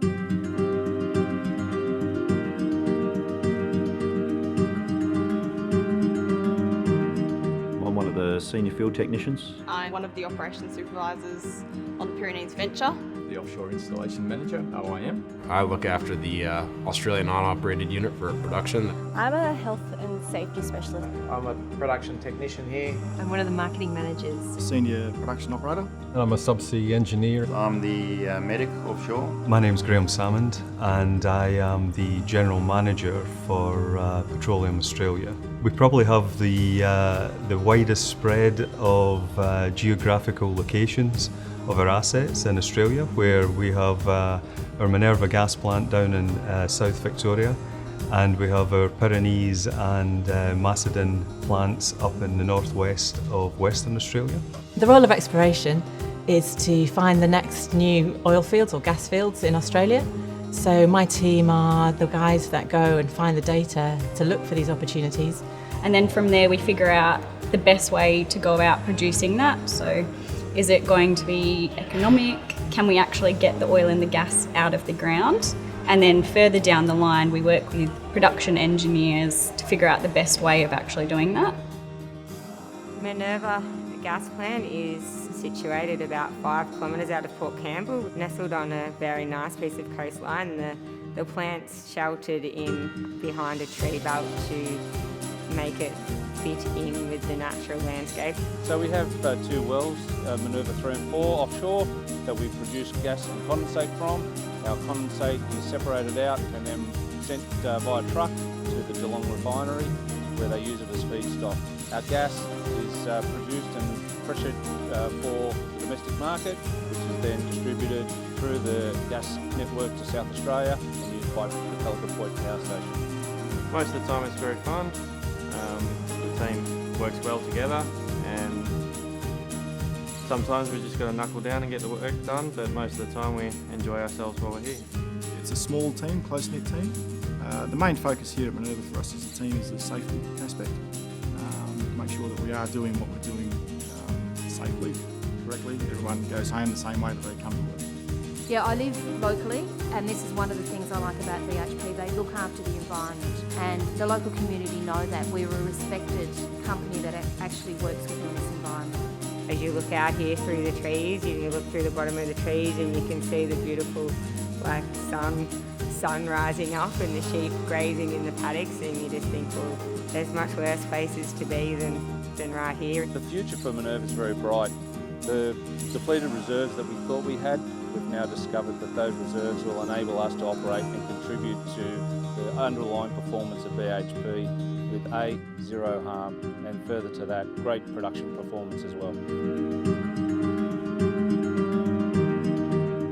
I'm one of the senior field technicians. I'm one of the operations supervisors on the Pyrenees venture. The Offshore Installation Manager, OIM. I look after the Australian non-operated unit for production. I'm a health and safety specialist. I'm a production technician here. I'm one of the marketing managers. Senior production operator. I'm a subsea engineer. I'm the medic offshore. My name's Graham Salmond and I am the General Manager for Petroleum Australia. We probably have the widest spread of geographical locations of our assets in Australia, where we have our Minerva gas plant down in South Victoria, and we have our Pyrenees and Macedon plants up in the northwest of Western Australia. The role of exploration is to find the next new oil fields or gas fields in Australia. So my team are the guys that go and find the data to look for these opportunities. And then from there we figure out the best way to go about producing that. So is it going to be economic? Can we actually get the oil and the gas out of the ground? And then further down the line, we work with production engineers to figure out the best way of actually doing that. Minerva gas plant is situated about 5 kilometres out of Port Campbell, nestled on a very nice piece of coastline. The plant's sheltered in behind a tree belt to make it fit in with the natural landscape. So we have 2 wells, Minerva 3 and 4 offshore, that we produce gas and condensate from. Our condensate is separated out and then sent via truck to the Geelong refinery, where they use it as feedstock. Our gas is produced and pressured for the domestic market, which is then distributed through the gas network to South Australia and used by the Pelican Point Power Station. Most of the time it's very fun. The team works well together, and sometimes we just got to knuckle down and get the work done, but most of the time we enjoy ourselves while we're here. It's a small team, close-knit team. The main focus here at Minerva for us as a team is the safety aspect. Make sure that we are doing what we're doing safely, correctly. Everyone goes home the same way that they come to work. Yeah, I live locally, and this is one of the things I like about BHP. They look after the environment, and the local community know that we're a respected company that actually works within this environment. As you look out here through the trees, you look through the bottom of the trees and you can see the beautiful sun rising up and the sheep grazing in the paddocks, and you just think, well, there's much worse places to be than right here. The future for Minerva is very bright. The depleted reserves that we thought we had, we've now discovered that those reserves will enable us to operate and contribute to the underlying performance of BHP with zero harm, and further to that, great production performance as well.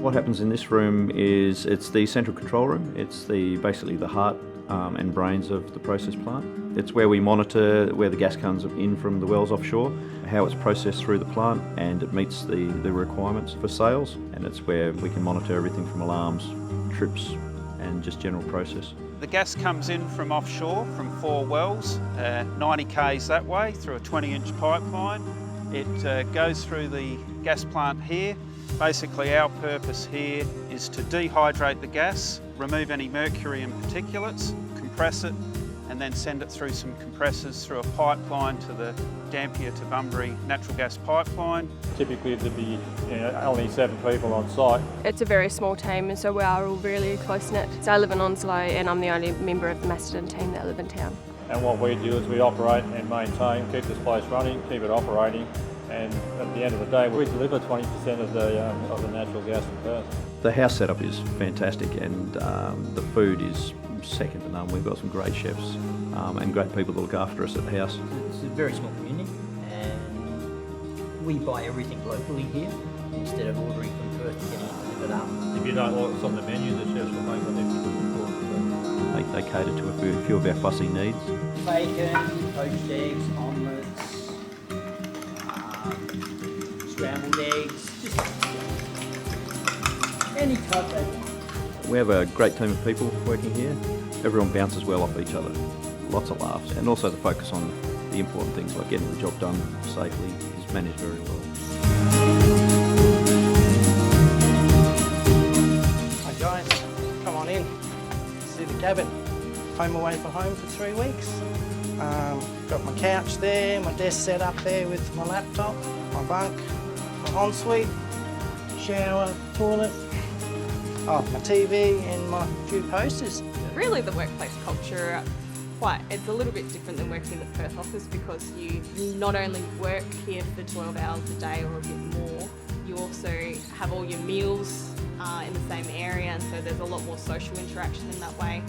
What happens in this room is it's the central control room. It's basically the heart and brains of the process plant. It's where we monitor where the gas comes in from the wells offshore, how it's processed through the plant, and it meets the requirements for sales. And it's where we can monitor everything from alarms, trips, and just general process. The gas comes in from offshore from 4 wells, 90 k's that way through a 20-inch pipeline. It goes through the gas plant here. Basically our purpose here is to dehydrate the gas, remove any mercury and particulates, compress it, and then send it through some compressors through a pipeline to the Dampier to Bunbury natural gas pipeline. Typically there'd be only 7 people on site. It's a very small team, and so we are all really close-knit. So I live in Onslow, and I'm the only member of the Macedon team that live in town. And what we do is we operate and maintain, keep this place running, keep it operating, and at the end of the day we deliver 20% of the natural gas in Perth. The house setup is fantastic, and the food is second to none. We've got some great chefs and great people to look after us at the house. It's a very small community, and we buy everything locally here instead of ordering from Perth and getting it delivered up. If you don't like what's on the menu, the chefs will make what they're looking for. They cater to a few of our fussy needs. Bacon, poached eggs, omelettes, scrambled eggs, just any type they want. We have a great team of people working here. Everyone bounces well off each other. Lots of laughs, and also the focus on the important things like getting the job done safely is managed very well. Hi guys. cabin. Home away from home for 3 weeks. Got my couch there, my desk set up there with my laptop, my bunk, my ensuite, shower, toilet, my TV and my few posters. Really the workplace culture, it's a little bit different than working in the Perth office because you not only work here for 12 hours a day or a bit more, you also have all your meals in the same area, and so there's a lot more social interaction in that way.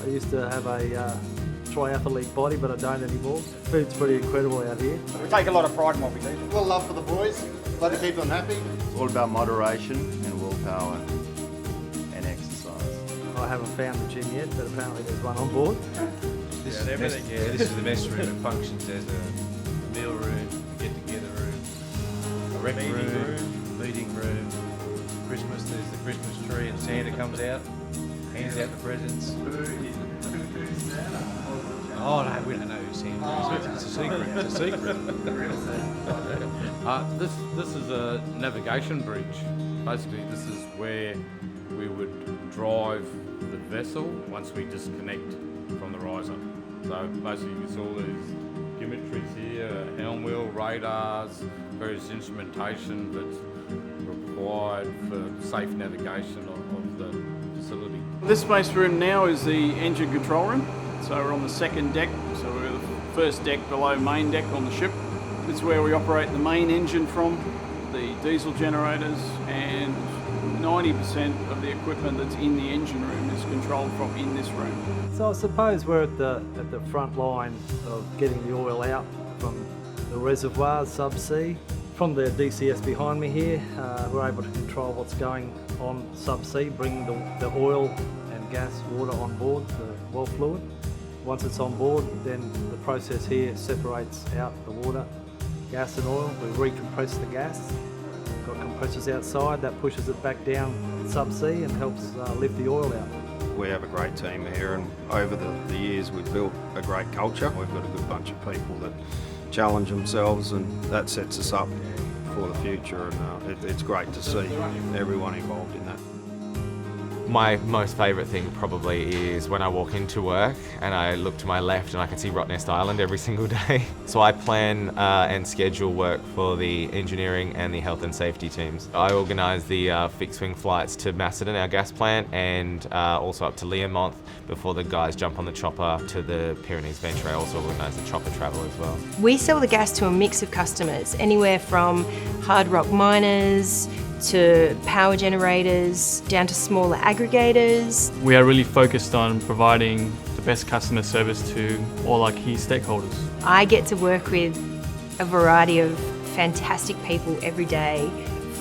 I used to have a triathlete body, but I don't anymore. Food's pretty incredible out here. We take a lot of pride in what we do. Well, love for the boys, love to keep them happy. It's all about moderation and willpower and exercise. I haven't found the gym yet, but apparently there's one on board. This is the mess room. It functions as a meal room, a get-together room, a rec room, meeting room. Christmas, there's the Christmas tree and Santa comes out, hands out the presents. Oh no, we don't know who Santa is. It's a secret. It's a secret. This is a navigation bridge. Basically, this is where we would drive the vessel once we disconnect from the riser. So basically, it's all these geometries here, helm wheel, radars, various instrumentation that's required for safe navigation of the facility. This space room now is the engine control room. So we're on the second deck, so we're the first deck below main deck on the ship. This is where we operate the main engine from, the diesel generators, and 90% of the equipment that's in the engine room is controlled from in this room. So I suppose we're at the front line of getting the oil out from the reservoirs subsea. From the DCS behind me here, we're able to control what's going on subsea, bring the oil and gas, water on board, the well fluid. Once it's on board, then the process here separates out the water, gas and oil. We recompress the gas. Got compressors outside that pushes it back down subsea and helps lift the oil out. We have a great team here, and over the years we've built a great culture. We've got a good bunch of people that challenge themselves, and that sets us up for the future, and it's great to see everyone involved in that. My most favourite thing probably is when I walk into work and I look to my left and I can see Rottnest Island every single day. So I plan and schedule work for the engineering and the health and safety teams. I organise the fixed-wing flights to Macedon, our gas plant, and also up to Learmonth before the guys jump on the chopper to the Pyrenees Venture. I also organise the chopper travel as well. We sell the gas to a mix of customers, anywhere from hard rock miners to power generators, down to smaller aggregators. We are really focused on providing the best customer service to all our key stakeholders. I get to work with a variety of fantastic people every day,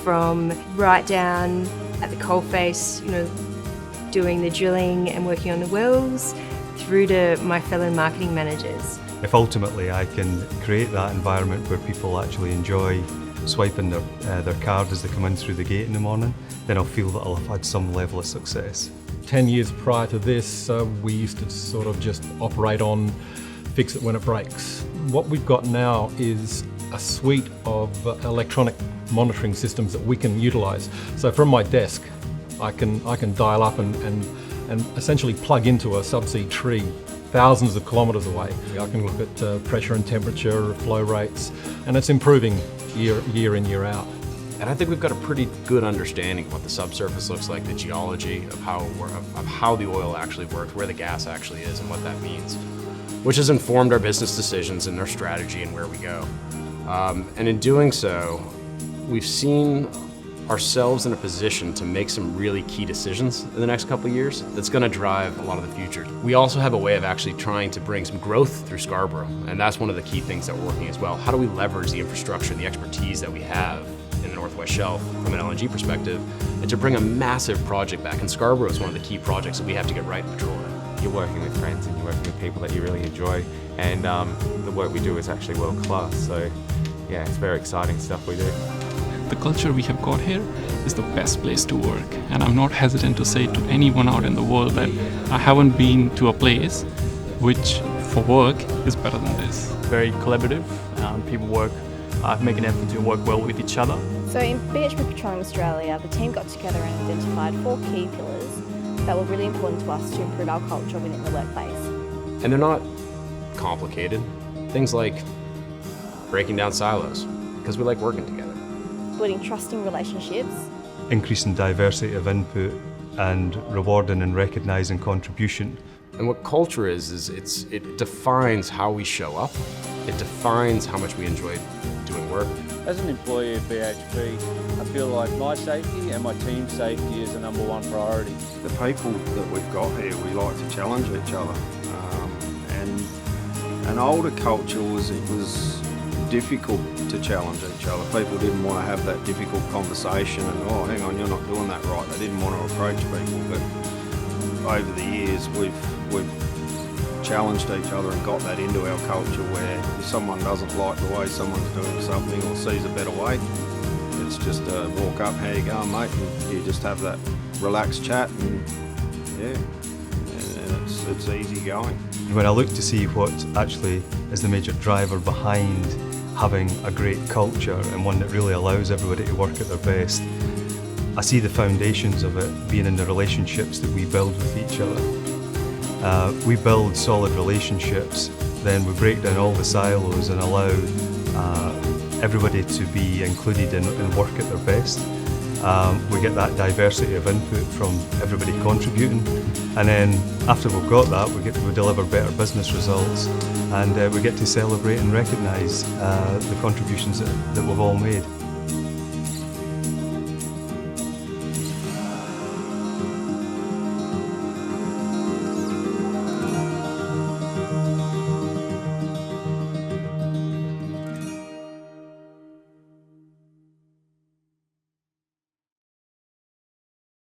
from right down at the coalface, doing the drilling and working on the wells, through to my fellow marketing managers. If ultimately I can create that environment where people actually enjoy swiping their card as they come in through the gate in the morning, then I'll feel that I'll have had some level of success. 10 years prior to this, we used to sort of just operate on fix it when it breaks. What we've got now is a suite of electronic monitoring systems that we can utilise. So from my desk, I can dial up and essentially plug into a subsea tree thousands of kilometres away. I can look at pressure and temperature, flow rates, and it's improving year in, year out. And I think we've got a pretty good understanding of what the subsurface looks like, the geology of how the oil actually works, where the gas actually is, and what that means, which has informed our business decisions and our strategy and where we go. And in doing so, we've seen ourselves in a position to make some really key decisions in the next couple of years that's going to drive a lot of the future. We also have a way of actually trying to bring some growth through Scarborough, and that's one of the key things that we're working as well. How do we leverage the infrastructure and the expertise that we have in the Northwest Shelf from an LNG perspective, and to bring a massive project back? And Scarborough is one of the key projects that we have to get right in petroleum. You're working with friends and you're working with people that you really enjoy, and the work we do is actually world class. So yeah, it's very exciting stuff we do. The culture we have got here is the best place to work, and I'm not hesitant to say to anyone out in the world that I haven't been to a place which for work is better than this. Very collaborative, people make an effort to work well with each other. So in BHP Petroleum Australia, the team got together and identified 4 key pillars that were really important to us to improve our culture within the workplace. And they're not complicated. Things like breaking down silos, because we like working together. Building trusting relationships. Increasing diversity of input and rewarding and recognising contribution. And what culture is it defines how we show up. It defines how much we enjoy doing work. As an employee of BHP, I feel like my safety and my team's safety is the #1 priority. The people that we've got here, we like to challenge each other. And an older culture was difficult to challenge each other. People didn't want to have that difficult conversation and, oh, hang on, you're not doing that right. They didn't want to approach people, but over the years we've challenged each other and got that into our culture where if someone doesn't like the way someone's doing something or sees a better way, it's just a walk up, how you going, mate, and you just have that relaxed chat and it's easy going. When I look to see what actually is the major driver behind having a great culture and one that really allows everybody to work at their best, I see the foundations of it being in the relationships that we build with each other. We build solid relationships, then we break down all the silos and allow everybody to be included and work at their best. We get that diversity of input from everybody contributing, and then after we've got that, we deliver better business results, and we get to celebrate and recognise the contributions that we've all made.